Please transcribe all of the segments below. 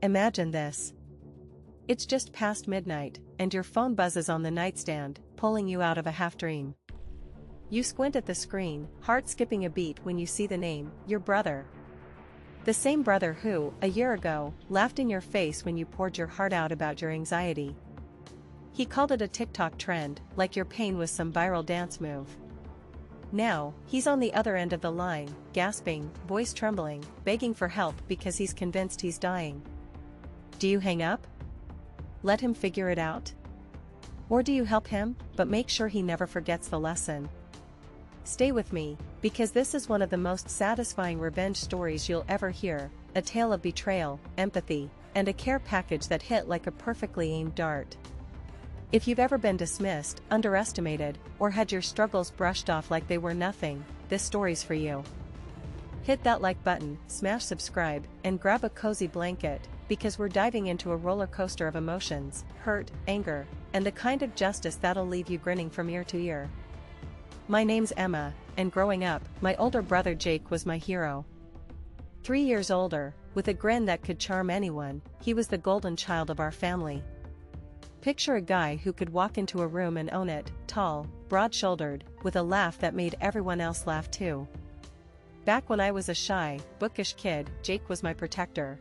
Imagine this. It's just past midnight, and your phone buzzes on the nightstand, pulling you out of a half-dream. You squint at the screen, heart skipping a beat when you see the name, your brother. The same brother who, a year ago, laughed in your face when you poured your heart out about your anxiety. He called it a TikTok trend, like your pain was some viral dance move. Now, he's on the other end of the line, gasping, voice trembling, begging for help because he's convinced he's dying. Do you hang up? Let him figure it out? Or do you help him, but make sure he never forgets the lesson? Stay with me, because this is one of the most satisfying revenge stories you'll ever hear, a tale of betrayal, empathy, and a care package that hit like a perfectly aimed dart. If you've ever been dismissed, underestimated, or had your struggles brushed off like they were nothing, this story's for you. Hit that like button, smash subscribe, and grab a cozy blanket, because we're diving into a roller coaster of emotions, hurt, anger, and the kind of justice that'll leave you grinning from ear to ear. My name's Emma, and growing up, my older brother Jake was my hero. 3 years older, with a grin that could charm anyone, he was the golden child of our family. Picture a guy who could walk into a room and own it, tall, broad-shouldered, with a laugh that made everyone else laugh too. Back when I was a shy, bookish kid, Jake was my protector.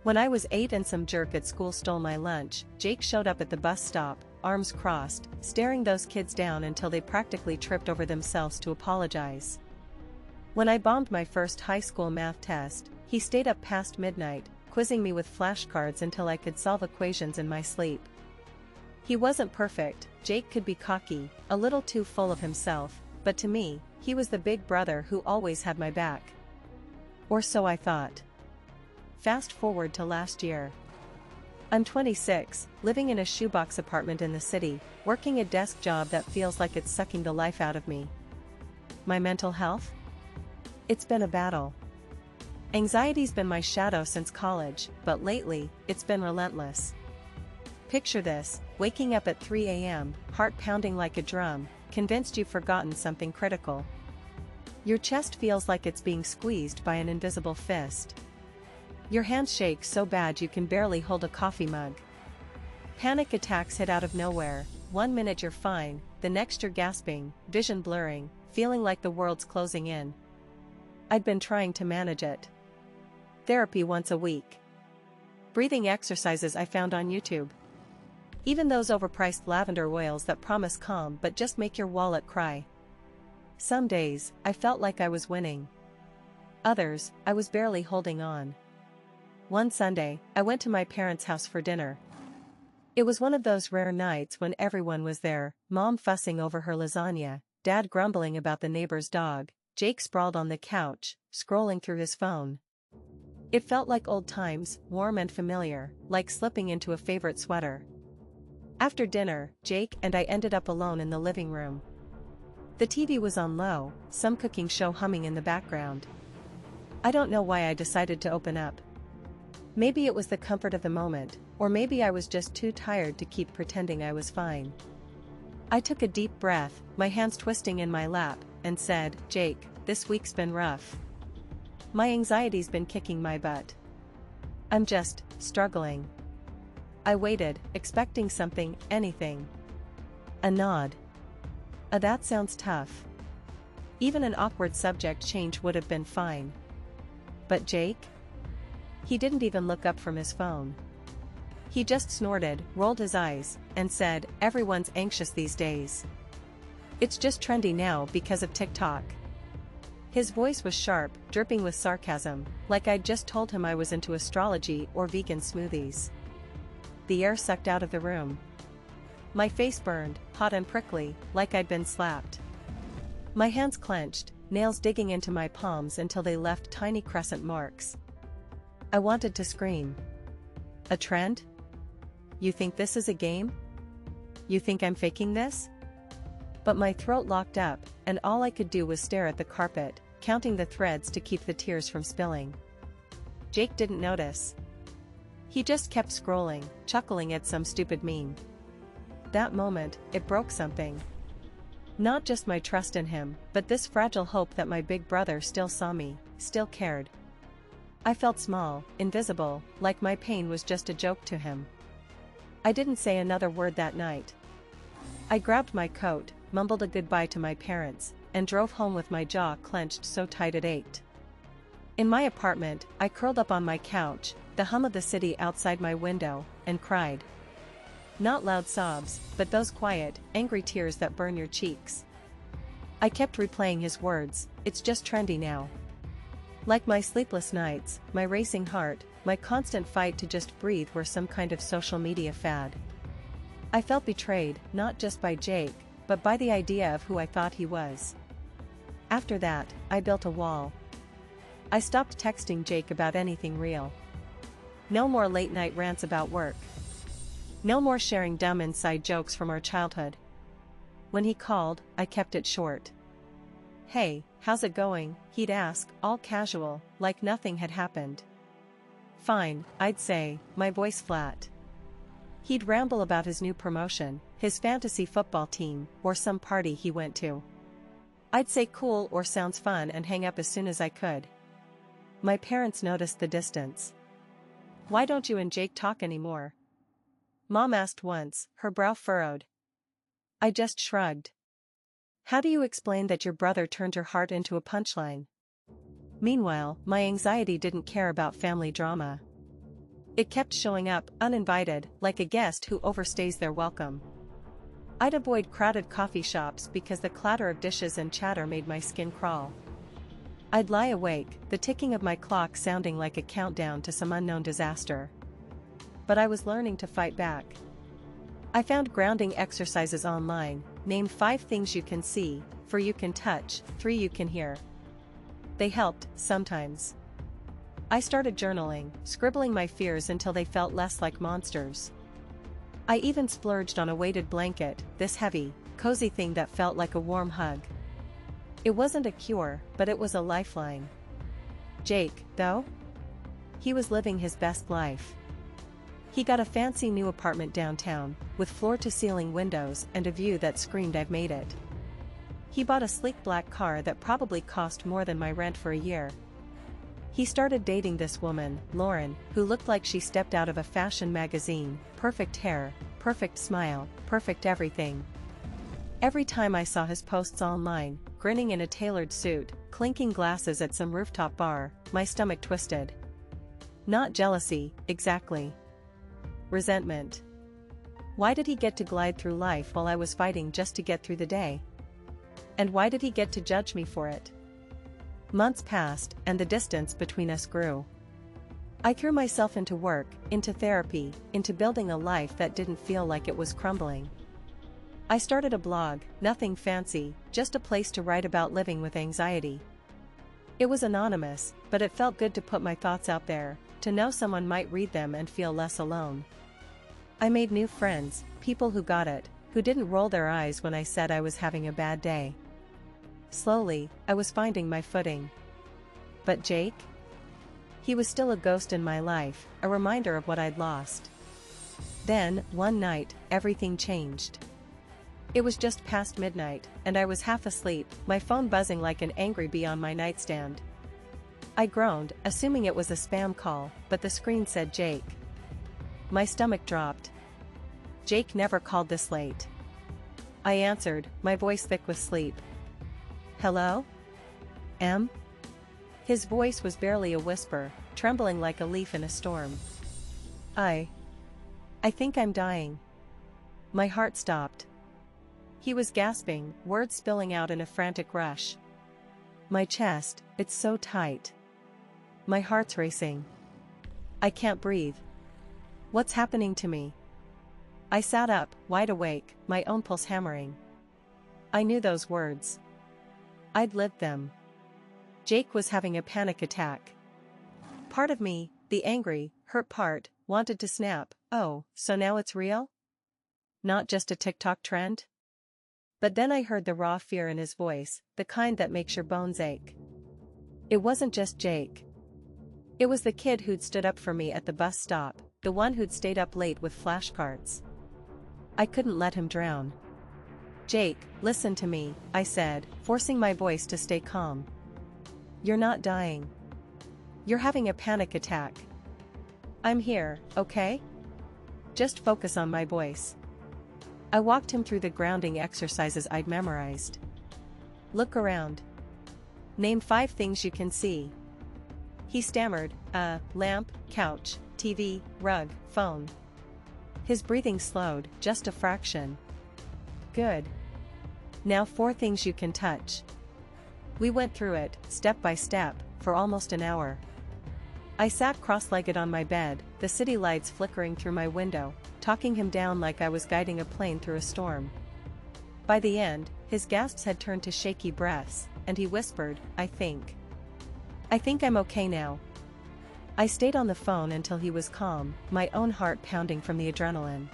When I was 8 and some jerk at school stole my lunch, Jake showed up at the bus stop, arms crossed, staring those kids down until they practically tripped over themselves to apologize. When I bombed my first high school math test, he stayed up past midnight, quizzing me with flashcards until I could solve equations in my sleep. He wasn't perfect, Jake could be cocky, a little too full of himself, but to me, he was the big brother who always had my back. Or so I thought. Fast forward to last year. I'm 26, living in a shoebox apartment in the city, working a desk job that feels like it's sucking the life out of me. My mental health? It's been a battle. Anxiety's been my shadow since college, but lately, it's been relentless. Picture this, waking up at 3 a.m., heart pounding like a drum, convinced you've forgotten something critical. Your chest feels like it's being squeezed by an invisible fist. Your hands shake so bad you can barely hold a coffee mug. Panic attacks hit out of nowhere, 1 minute you're fine, the next you're gasping, vision blurring, feeling like the world's closing in. I'd been trying to manage it. Therapy once a week. Breathing exercises I found on YouTube. Even those overpriced lavender oils that promise calm but just make your wallet cry. Some days, I felt like I was winning. Others, I was barely holding on. One Sunday, I went to my parents' house for dinner. It was one of those rare nights when everyone was there, Mom fussing over her lasagna, Dad grumbling about the neighbor's dog, Jake sprawled on the couch, scrolling through his phone. It felt like old times, warm and familiar, like slipping into a favorite sweater. After dinner, Jake and I ended up alone in the living room. The TV was on low, some cooking show humming in the background. I don't know why I decided to open up. Maybe it was the comfort of the moment, or maybe I was just too tired to keep pretending I was fine. I took a deep breath, my hands twisting in my lap, and said, "Jake, this week's been rough. My anxiety's been kicking my butt. I'm just struggling." I waited, expecting something, anything. A nod. That sounds tough. Even an awkward subject change would have been fine. But Jake? He didn't even look up from his phone. He just snorted, rolled his eyes, and said, "Everyone's anxious these days. It's just trendy now because of TikTok." His voice was sharp, dripping with sarcasm, like I'd just told him I was into astrology or vegan smoothies. The air sucked out of the room. My face burned, hot and prickly, like I'd been slapped. My hands clenched, nails digging into my palms until they left tiny crescent marks. I wanted to scream. A trend? You think this is a game? You think I'm faking this? But my throat locked up, and all I could do was stare at the carpet, counting the threads to keep the tears from spilling. Jake didn't notice. He just kept scrolling, chuckling at some stupid meme. That moment, it broke something. Not just my trust in him, but this fragile hope that my big brother still saw me, still cared. I felt small, invisible, like my pain was just a joke to him. I didn't say another word that night. I grabbed my coat, mumbled a goodbye to my parents, and drove home with my jaw clenched so tight it ached. In my apartment, I curled up on my couch, the hum of the city outside my window, and cried. Not loud sobs, but those quiet, angry tears that burn your cheeks. I kept replaying his words, "It's just trendy now." Like my sleepless nights, my racing heart, my constant fight to just breathe were some kind of social media fad. I felt betrayed, not just by Jake, but by the idea of who I thought he was. After that, I built a wall. I stopped texting Jake about anything real. No more late-night rants about work. No more sharing dumb inside jokes from our childhood. When he called, I kept it short. "Hey, how's it going?" he'd ask, all casual, like nothing had happened. "Fine," I'd say, my voice flat. He'd ramble about his new promotion, his fantasy football team, or some party he went to. I'd say cool or sounds fun and hang up as soon as I could. My parents noticed the distance. "Why don't you and Jake talk anymore?" Mom asked once, her brow furrowed. I just shrugged. "How do you explain that your brother turned your heart into a punchline?" Meanwhile, my anxiety didn't care about family drama. It kept showing up, uninvited, like a guest who overstays their welcome. I'd avoid crowded coffee shops because the clatter of dishes and chatter made my skin crawl. I'd lie awake, the ticking of my clock sounding like a countdown to some unknown disaster. But I was learning to fight back. I found grounding exercises online. Name 5 things you can see, 4 you can touch, 3 you can hear. They helped, sometimes. I started journaling, scribbling my fears until they felt less like monsters. I even splurged on a weighted blanket, this heavy, cozy thing that felt like a warm hug. It wasn't a cure, but it was a lifeline. Jake, though? He was living his best life. He got a fancy new apartment downtown, with floor-to-ceiling windows and a view that screamed I've made it. He bought a sleek black car that probably cost more than my rent for a year. He started dating this woman, Lauren, who looked like she stepped out of a fashion magazine, perfect hair, perfect smile, perfect everything. Every time I saw his posts online, grinning in a tailored suit, clinking glasses at some rooftop bar, my stomach twisted. Not jealousy, exactly. Resentment. Why did he get to glide through life while I was fighting just to get through the day? And why did he get to judge me for it? Months passed, and the distance between us grew. I threw myself into work, into therapy, into building a life that didn't feel like it was crumbling. I started a blog, nothing fancy, just a place to write about living with anxiety. It was anonymous, but it felt good to put my thoughts out there, to know someone might read them and feel less alone. I made new friends, people who got it, who didn't roll their eyes when I said I was having a bad day. Slowly, I was finding my footing. But Jake? He was still a ghost in my life, a reminder of what I'd lost. Then, one night, everything changed. It was just past midnight, and I was half asleep, my phone buzzing like an angry bee on my nightstand. I groaned, assuming it was a spam call, but the screen said Jake. My stomach dropped. Jake never called this late. I answered, my voice thick with sleep. "Hello? Em?" His voice was barely a whisper, trembling like a leaf in a storm. I think I'm dying." My heart stopped. He was gasping, words spilling out in a frantic rush. "My chest, it's so tight. My heart's racing. I can't breathe. What's happening to me?" I sat up, wide awake, my own pulse hammering. I knew those words. I'd lived them. Jake was having a panic attack. Part of me, the angry, hurt part, wanted to snap, "Oh, so now it's real? Not just a TikTok trend?" But then I heard the raw fear in his voice, the kind that makes your bones ache. It wasn't just Jake. It was the kid who'd stood up for me at the bus stop, the one who'd stayed up late with flashcards. I couldn't let him drown. "Jake, listen to me," I said, forcing my voice to stay calm. "You're not dying. You're having a panic attack. I'm here, okay? Just focus on my voice. I walked him through the grounding exercises I'd memorized. Look around. Name 5 things you can see. He stammered, lamp, couch, TV, rug, phone. His breathing slowed, just a fraction. Good. Now 4 things you can touch. We went through it, step by step, for almost an hour. I sat cross-legged on my bed, the city lights flickering through my window, talking him down like I was guiding a plane through a storm. By the end, his gasps had turned to shaky breaths, and he whispered, I think I'm okay now. I stayed on the phone until he was calm, my own heart pounding from the adrenaline.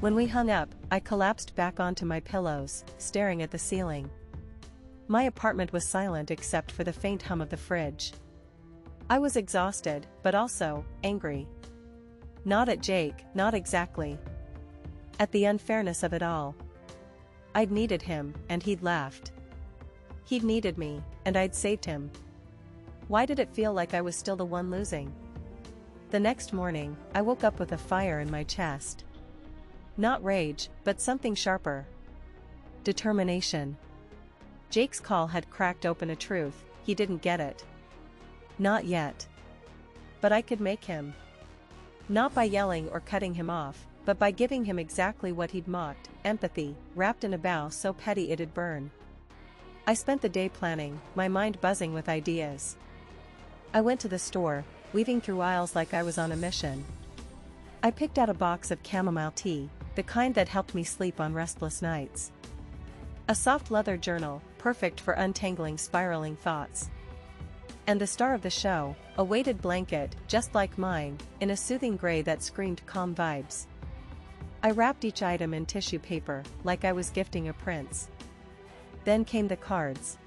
When we hung up, I collapsed back onto my pillows, staring at the ceiling. My apartment was silent except for the faint hum of the fridge. I was exhausted, but also angry. Not at Jake, not exactly. At the unfairness of it all. I'd needed him, and he'd laughed. He'd needed me, and I'd saved him. Why did it feel like I was still the one losing? The next morning, I woke up with a fire in my chest. Not rage, but something sharper. Determination. Jake's call had cracked open a truth, he didn't get it. Not yet. But I could make him. Not by yelling or cutting him off, but by giving him exactly what he'd mocked, empathy, wrapped in a bow so petty it'd burn. I spent the day planning, my mind buzzing with ideas. I went to the store, weaving through aisles like I was on a mission. I picked out a box of chamomile tea, the kind that helped me sleep on restless nights. A soft leather journal, perfect for untangling spiraling thoughts. And the star of the show, a weighted blanket, just like mine, in a soothing gray that screamed calm vibes. I wrapped each item in tissue paper, like I was gifting a prince. Then came the cards.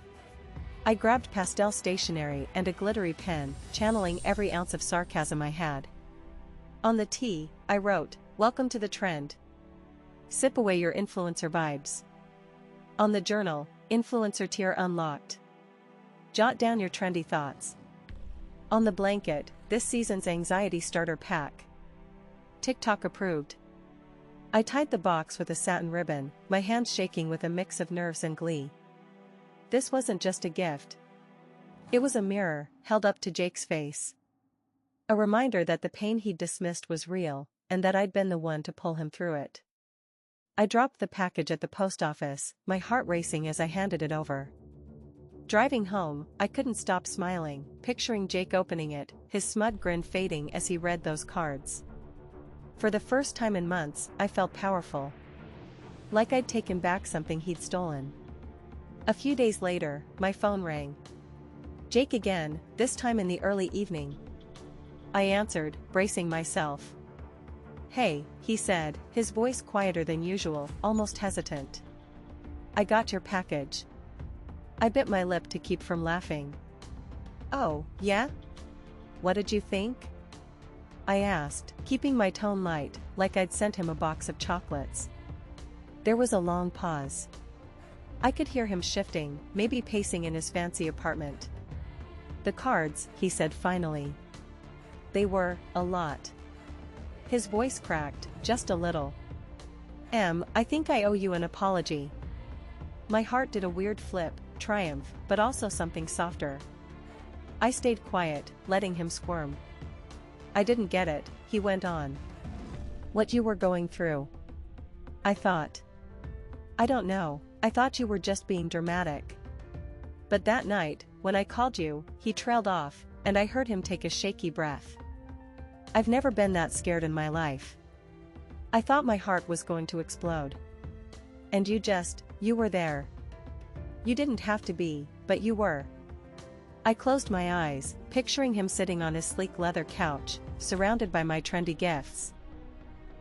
I grabbed pastel stationery and a glittery pen, channeling every ounce of sarcasm I had. On the tea, I wrote, "Welcome to the trend. Sip away your influencer vibes." On the journal, "Influencer tier unlocked. Jot down your trendy thoughts." On the blanket, "This season's anxiety starter pack. TikTok approved." I tied the box with a satin ribbon, my hands shaking with a mix of nerves and glee. This wasn't just a gift. It was a mirror, held up to Jake's face. A reminder that the pain he'd dismissed was real, and that I'd been the one to pull him through it. I dropped the package at the post office, my heart racing as I handed it over. Driving home, I couldn't stop smiling, picturing Jake opening it, his smug grin fading as he read those cards. For the first time in months, I felt powerful. Like I'd taken back something he'd stolen. A few days later, my phone rang. Jake again, this time in the early evening. I answered, bracing myself. "Hey," he said, his voice quieter than usual, almost hesitant. "I got your package." I bit my lip to keep from laughing. "Oh, yeah? What did you think?" I asked, keeping my tone light, like I'd sent him a box of chocolates. There was a long pause. I could hear him shifting, maybe pacing in his fancy apartment. "The cards," he said finally. "They were a lot." His voice cracked, just a little. I think I owe you an apology." My heart did a weird flip, triumph, but also something softer. I stayed quiet, letting him squirm. "I didn't get it," he went on. "What you were going through." I thought. "I don't know, I thought you were just being dramatic." But that night, when I called you, he trailed off, and I heard him take a shaky breath. I've never been that scared in my life. I thought my heart was going to explode. And you were there. You didn't have to be, but you were. I closed my eyes, picturing him sitting on his sleek leather couch, surrounded by my trendy gifts.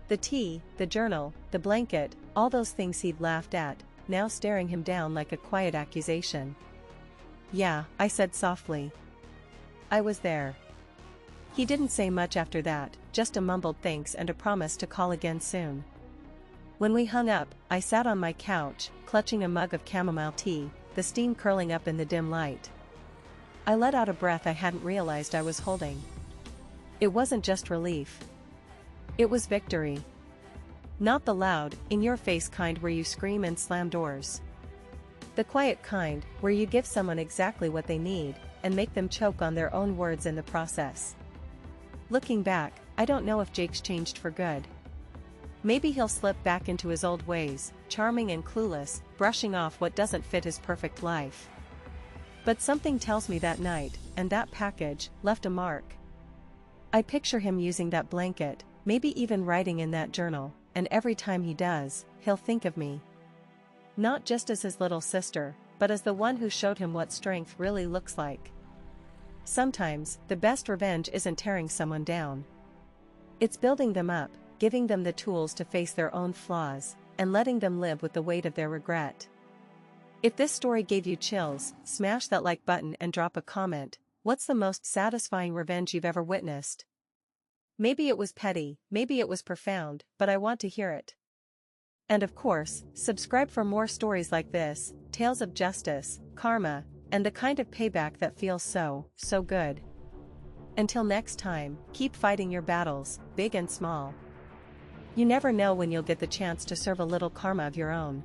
The tea, the journal, the blanket, all those things he'd laughed at, now staring him down like a quiet accusation. "Yeah," I said softly. "I was there." He didn't say much after that, just a mumbled thanks and a promise to call again soon. When we hung up, I sat on my couch, clutching a mug of chamomile tea, the steam curling up in the dim light. I let out a breath I hadn't realized I was holding. It wasn't just relief. It was victory. Not the loud, in-your-face kind where you scream and slam doors. The quiet kind, where you give someone exactly what they need, and make them choke on their own words in the process. Looking back, I don't know if Jake's changed for good. Maybe he'll slip back into his old ways, charming and clueless, brushing off what doesn't fit his perfect life. But something tells me that night, and that package, left a mark. I picture him using that blanket, maybe even writing in that journal, and every time he does, he'll think of me. Not just as his little sister, but as the one who showed him what strength really looks like. Sometimes, the best revenge isn't tearing someone down. It's building them up, giving them the tools to face their own flaws, and letting them live with the weight of their regret. If this story gave you chills, smash that like button and drop a comment. What's the most satisfying revenge you've ever witnessed? Maybe it was petty, maybe it was profound, but I want to hear it. And of course, subscribe for more stories like this, tales of justice, karma, and the kind of payback that feels so good. Until next time, keep fighting your battles, big and small. You never know when you'll get the chance to serve a little karma of your own.